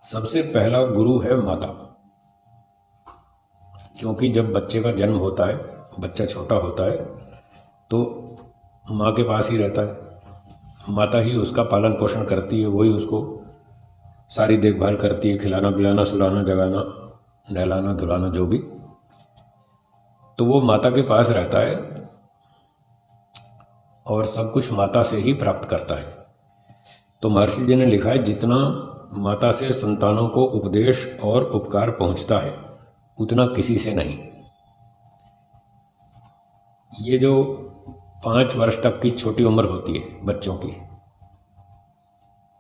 सबसे पहला गुरु है माता। क्योंकि जब बच्चे का जन्म होता है, बच्चा छोटा होता है तो माँ के पास ही रहता है। माता ही उसका पालन पोषण करती है, वही उसको सारी देखभाल करती है, खिलाना पिलाना, सुलाना, जगाना, नहलाना, धुलाना, जो भी। तो वो माता के पास रहता है और सब कुछ माता से ही प्राप्त करता है। तो महर्षि जी ने लिखा है, जितना माता से संतानों को उपदेश और उपकार पहुंचता है उतना किसी से नहीं। ये जो 5 वर्ष तक की छोटी उम्र होती है बच्चों की,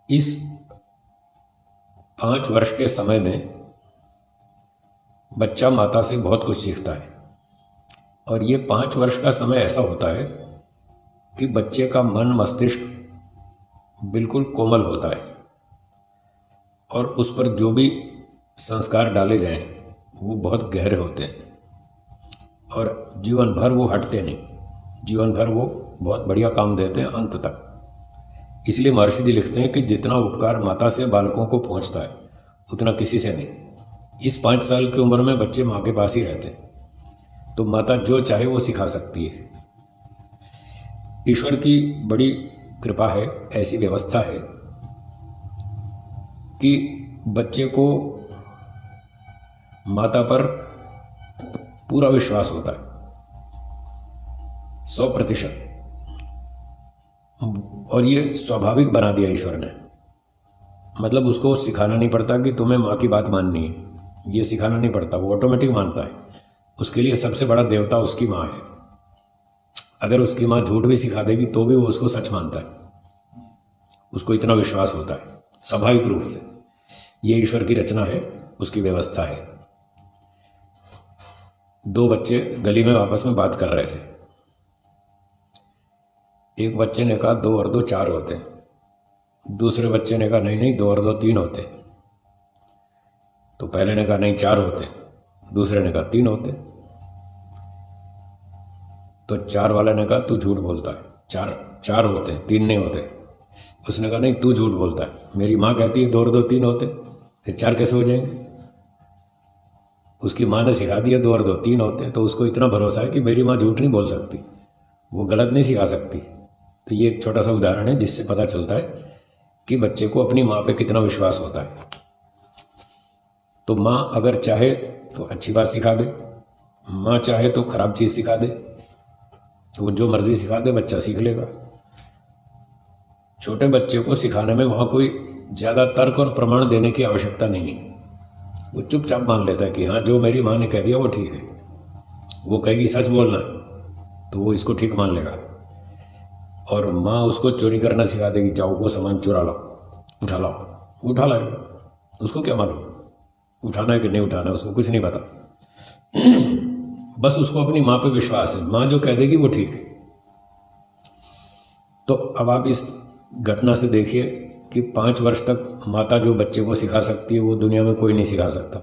इस 5 वर्ष के समय में बच्चा माता से बहुत कुछ सीखता है। और ये 5 वर्ष का समय ऐसा होता है कि बच्चे का मन मस्तिष्क बिल्कुल कोमल होता है और उस पर जो भी संस्कार डाले जाएं वो बहुत गहरे होते हैं और जीवन भर वो हटते नहीं, जीवन भर वो बहुत बढ़िया काम देते हैं अंत तक। इसलिए महर्षि जी लिखते हैं कि जितना उपकार माता से बालकों को पहुंचता है उतना किसी से नहीं। इस 5 साल की उम्र में बच्चे माँ के पास ही रहते हैं, तो माता जो चाहे वो सिखा सकती है। ईश्वर की बड़ी कृपा है, ऐसी व्यवस्था है कि बच्चे को माता पर पूरा विश्वास होता है 100%। और ये स्वाभाविक बना दिया ईश्वर ने। मतलब उसको सिखाना नहीं पड़ता कि तुम्हें माँ की बात माननी है, ये सिखाना नहीं पड़ता, वो ऑटोमेटिक मानता है। उसके लिए सबसे बड़ा देवता उसकी माँ है। अगर उसकी माँ झूठ भी सिखा देगी तो भी वो उसको सच मानता है, उसको इतना विश्वास होता है स्वाभाविक रूप से। ये ईश्वर की रचना है, उसकी व्यवस्था है। 2 बच्चे गली में आपस में बात कर रहे थे। एक बच्चे ने कहा 2 और 2 4 होते। दूसरे बच्चे ने कहा नहीं नहीं 2 और 2 3 होते। तो पहले ने कहा नहीं 4 होते, दूसरे ने कहा 3 होते। तो 4 वाले ने कहा तू झूठ बोलता है, 4 होते, 3 नहीं होते। उसने कहा नहीं तू झूठ बोलता है, मेरी माँ कहती है 2 और 2 3 होते, फिर 4 कैसे हो जाएंगे। उसकी माँ ने सिखा दिया 2 और 2 3 होते हैं, तो उसको इतना भरोसा है कि मेरी माँ झूठ नहीं बोल सकती, वो गलत नहीं सिखा सकती। तो ये एक छोटा सा उदाहरण है जिससे पता चलता है कि बच्चे को अपनी माँ पे कितना विश्वास होता है। तो माँ अगर चाहे तो अच्छी बात सिखा दे, माँ चाहे तो खराब चीज़ सिखा दे, तो वो जो मर्जी सिखा दे बच्चा सीख लेगा। छोटे बच्चे को सिखाने में वहाँ कोई ज़्यादा तर्क और प्रमाण देने की आवश्यकता नहीं है। वो चुपचाप मान लेता है कि हाँ जो मेरी माँ ने कह दिया वो ठीक है। वो कहेगी सच बोलना तो वो इसको ठीक मान लेगा। और माँ उसको चोरी करना सिखा देगी, जाओ वो सामान चुरा लाओ, उठा लाओ, उठा लाएगा। उसको क्या मालूम उठाना है कि नहीं उठाना है, उसको कुछ नहीं पता। बस उसको अपनी माँ पे विश्वास है, माँ जो कह देगी वो ठीक है। तो अब आप इस घटना से देखिए कि 5 वर्ष तक माता जो बच्चे को सिखा सकती है वो दुनिया में कोई नहीं सिखा सकता।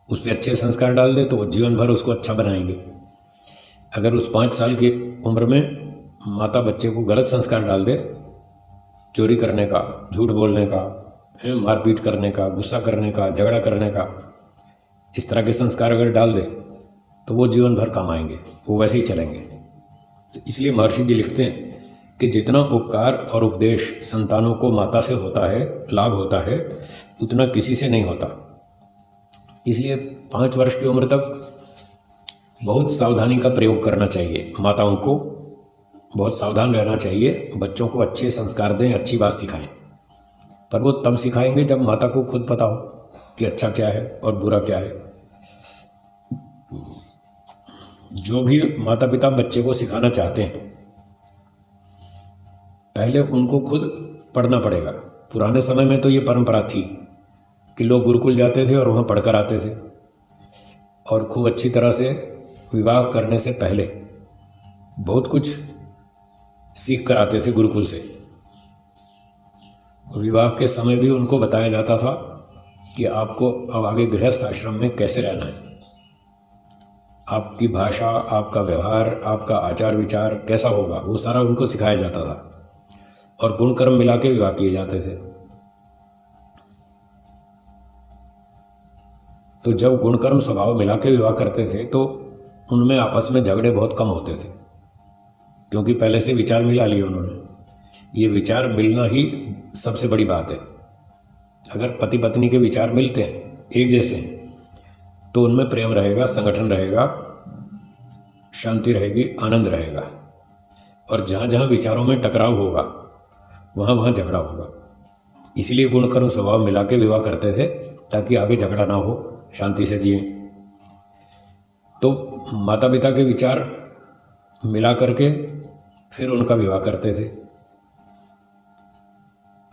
उस पर अच्छे संस्कार डाल दे तो जीवन भर उसको अच्छा बनाएंगे। अगर उस 5 साल की उम्र में माता बच्चे को गलत संस्कार डाल दे, चोरी करने का, झूठ बोलने का, मारपीट करने का, गुस्सा करने का, झगड़ा करने का, इस तरह के संस्कार अगर डाल दे तो वो जीवन भर काम आएंगे, वो वैसे ही चलेंगे। तो इसलिए महर्षि जी लिखते हैं कि जितना उपकार और उपदेश संतानों को माता से होता है, लाभ होता है, उतना किसी से नहीं होता। इसलिए 5 वर्ष की उम्र तक बहुत सावधानी का प्रयोग करना चाहिए। माताओं को बहुत सावधान रहना चाहिए, बच्चों को अच्छे संस्कार दें, अच्छी बात सिखाएं। पर वो तब सिखाएंगे जब माता को खुद पता हो कि अच्छा क्या है और बुरा क्या है। जो भी माता पिता बच्चे को सिखाना चाहते हैं पहले उनको खुद पढ़ना पड़ेगा। पुराने समय में तो ये परंपरा थी कि लोग गुरुकुल जाते थे और वहाँ पढ़कर आते थे और खूब अच्छी तरह से विवाह करने से पहले बहुत कुछ सीख कर आते थे गुरुकुल से। विवाह के समय भी उनको बताया जाता था कि आपको अब आगे गृहस्थ आश्रम में कैसे रहना है, आपकी भाषा, आपका व्यवहार, आपका आचार विचार कैसा होगा, वो सारा उनको सिखाया जाता था और गुण कर्म मिला के विवाह किए जाते थे। तो जब गुण कर्म स्वभाव मिला के विवाह करते थे तो उनमें आपस में झगड़े बहुत कम होते थे, क्योंकि पहले से विचार मिला लिए उन्होंने। ये विचार मिलना ही सबसे बड़ी बात है। अगर पति पत्नी के विचार मिलते हैं, एक जैसे हैं, तो उनमें प्रेम रहेगा, संगठन रहेगा, शांति रहेगी, आनंद रहेगा। और जहाँ जहाँ विचारों में टकराव होगा वहाँ वहाँ झगड़ा होगा। इसलिए गुण कर्म स्वभाव मिला के विवाह करते थे, ताकि आगे झगड़ा ना हो, शांति से जिए। तो माता पिता के विचार मिला करके फिर उनका विवाह करते थे।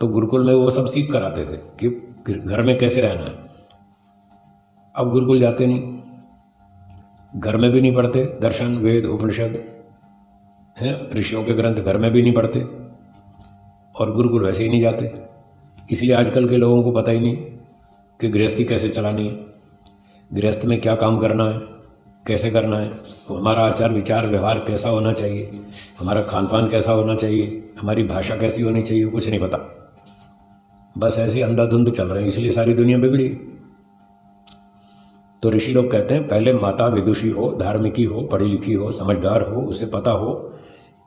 तो गुरुकुल में वो सब सीख कर आते थे कि घर में कैसे रहना है। अब गुरुकुल जाते नहीं, घर में भी नहीं पढ़ते, दर्शन वेद उपनिषद हैं, ऋषियों के ग्रंथ घर में भी नहीं पढ़ते, और गुरुकुल वैसे ही नहीं जाते। इसलिए आजकल के लोगों को पता ही नहीं कि गृहस्थी कैसे चलानी है, गृहस्थ में क्या काम करना है, कैसे करना है, हमारा आचार विचार व्यवहार कैसा होना चाहिए, हमारा खान पान कैसा होना चाहिए, हमारी भाषा कैसी होनी चाहिए, कुछ नहीं पता। बस ऐसे अंधाधुंध चल रहे हैं, इसलिए सारी दुनिया बिगड़ी। तो ऋषि लोग कहते हैं पहले माता विदुषी हो, धार्मिकी हो, पढ़ी लिखी हो, समझदार हो, उसे पता हो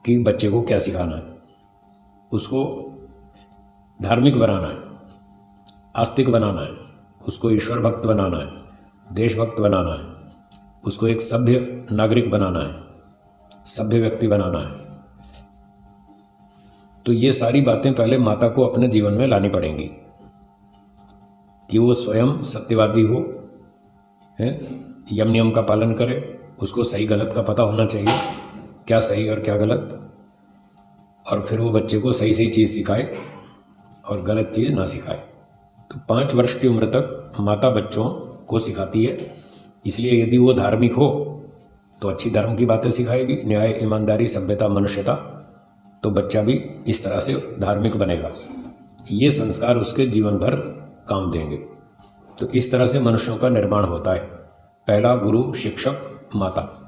कि बच्चे को क्या सिखाना है, उसको धार्मिक बनाना है, आस्तिक बनाना है, उसको ईश्वर भक्त बनाना है, देशभक्त बनाना है, उसको एक सभ्य नागरिक बनाना है, सभ्य व्यक्ति बनाना है। तो ये सारी बातें पहले माता को अपने जीवन में लानी पड़ेंगी कि वो स्वयं सत्यवादी हो, है, यम नियम का पालन करे, उसको सही गलत का पता होना चाहिए, क्या सही और क्या गलत, और फिर वो बच्चे को सही सही चीज़ सिखाए और गलत चीज़ ना सिखाए। तो 5 वर्ष की उम्र तक माता बच्चों को सिखाती है। इसलिए यदि वो धार्मिक हो तो अच्छी धर्म की बातें सिखाएगी, न्याय, ईमानदारी, सभ्यता, मनुष्यता, तो बच्चा भी इस तरह से धार्मिक बनेगा। ये संस्कार उसके जीवन भर काम देंगे। तो इस तरह से मनुष्यों का निर्माण होता है। पहला गुरु, शिक्षक, माता।